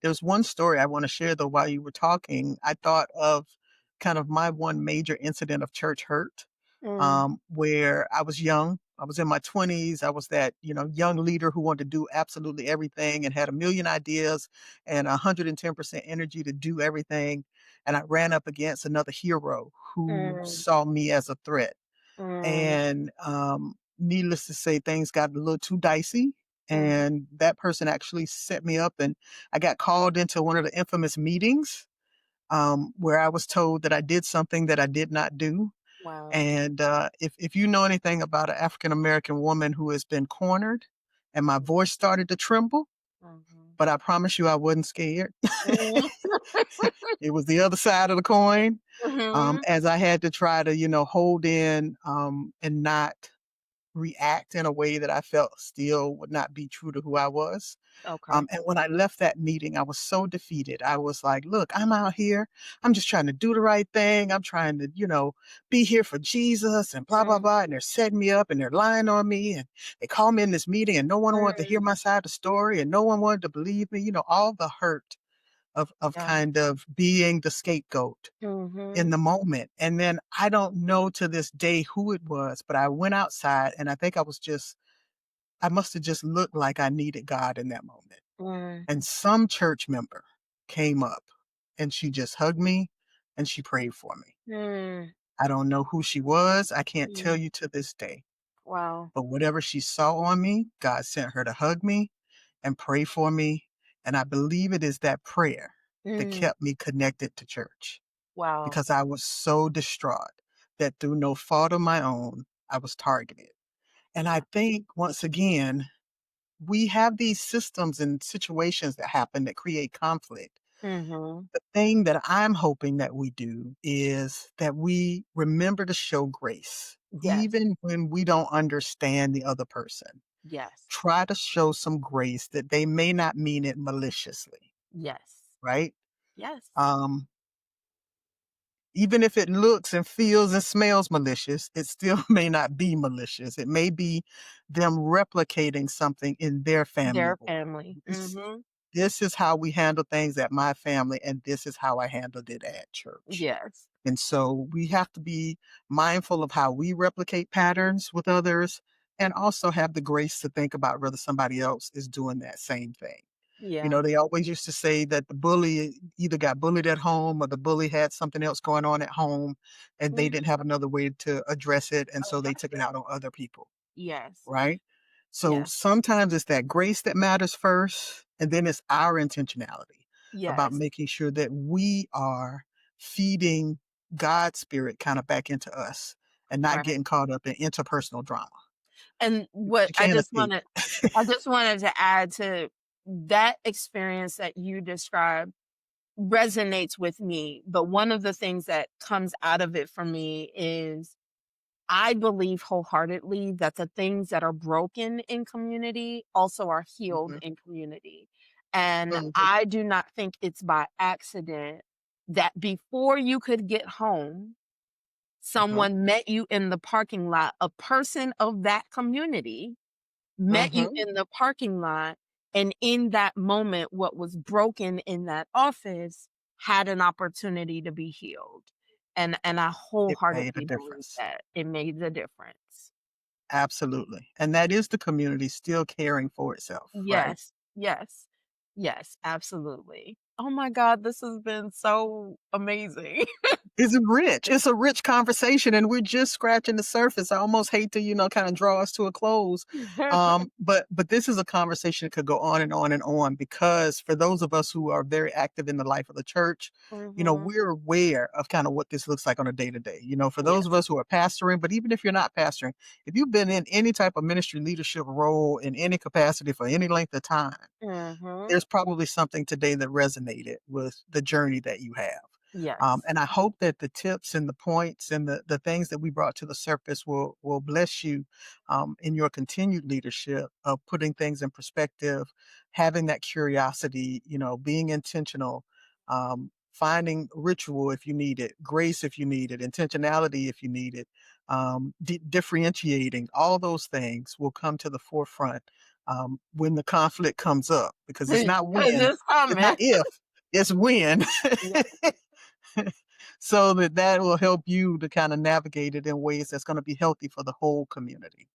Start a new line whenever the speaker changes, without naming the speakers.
There's one story I want to share though while you were talking. I thought of kind of my one major incident of church hurt,
Mm,
where I was young. I was in my 20s. I was that, young leader who wanted to do absolutely everything and had a million ideas and 110% energy to do everything. And I ran up against another hero who
mm,
saw me as a threat.
mm,
And needless to say, things got a little too dicey.
mhm.
And that person actually set me up, and I got called into one of the infamous meetings where I was told that I did something that I did not do.
Wow.
And if you know anything about an African American woman who has been cornered, and my voice started to tremble,
Mhm.
but I promise you I wasn't scared.
Mhm.
It was the other side of the coin,
Mhm.
as I had to try to, hold in and not react in a way that I felt still would not be true to who I was.
Okay.
And when I left that meeting, I was so defeated. I was like, look, I'm out here. I'm just trying to do the right thing. I'm trying to, be here for Jesus and blah, blah,
Mm,
blah. And they're setting me up and they're lying on me. And they called me in this meeting and no one wanted to hear
mm,
my side of the story and no one wanted to believe me. All the hurt of
yeah.
kind of being the scapegoat in
Mhm.
the moment. And then I don't know to this day who it was, but I went outside and I think I must have just looked like I needed God in that moment.
Mm,
And some church member came up and she just hugged me and she prayed for me.
mm,
I don't know who she was. I can't tell
mm.
you to this day.
Wow.
But whatever she saw on me, God sent her to hug me and pray for me. And I believe it is that prayer that
Mm,
kept me connected to church
wow.
because I was so distraught that through no fault of my own, I was targeted. And I
Yeah.
think, once again, we have these systems and situations that happen that create conflict.
Mhm.
The thing that I'm hoping that we do is that we remember to show grace,
Yes.
even when we don't understand the other person.
Yes.
Try to show some grace that they may not mean it maliciously,
Yes.
right?
Yes.
Um, Even if it looks and feels and smells malicious, it still may not be malicious. It may be them replicating something in their family.
Their family.
This,
Mhm.
this is how we handle things at my family, and this is how I handled it at church.
Yes.
And so we have to be mindful of how we replicate patterns with others and also have the grace to think about whether somebody else is doing that same thing.
Yeah.
They always used to say that the bully either got bullied at home or the bully had something else going on at home and they
Mm,
didn't have another way to address it. And so they
address
took it
it.
out on other people,
Yes.
right? So
Yes.
sometimes it's that grace that matters first, and then it's our intentionality about
Yes.
making sure that we are feeding God's spirit kind of back into us and not
Right.
getting caught up in interpersonal drama.
And
Because
what
you can't escape.
I just wanted to add to that experience that you described resonates with me, but one of the things that comes out of it for me is I believe wholeheartedly that the things that are broken in community also are healed
Mhm,
in community. And
mhm,
I do not think it's by accident that before you could get home,
uh-huh,
someone met you in the parking lot, a person of that community met you
mhm.
in the parking lot, and in that moment, what was broken in that office had an opportunity to be healed. And I
It made a
wholeheartedly believe
difference.
that it made the difference.
Absolutely. And that is the community still caring for itself, right?
Yes, yes, yes, absolutely. Oh my god, this has been so amazing.
It's rich. It's a rich conversation, and we're just scratching the surface. I almost hate to, kind of draw us to a close. But this is a conversation that could go on and on and on because for those of us who are very active in the life of the church,
Mhm.
we're aware of kind of what this looks like on a day to day. For those of
Yes.
us who are pastoring, but even if you're not pastoring, if you've been in any type of ministry leadership role in any capacity for any length of time,
Mhm.
there's probably something today that resonated with the journey that you have.
Yes.
And I hope that the tips and the points and the things that we brought to the surface will bless you in your continued leadership of putting things in perspective, having that curiosity, being intentional, finding ritual if you need it, grace if you need it, intentionality if you need it, differentiating. All those things will come to the forefront when the conflict comes up, because it's not
'Cause
when,
it's
it's
coming.
not if, it's when.
Yeah.
So that will help you to kind of navigate it in ways that's going to be healthy for the whole community.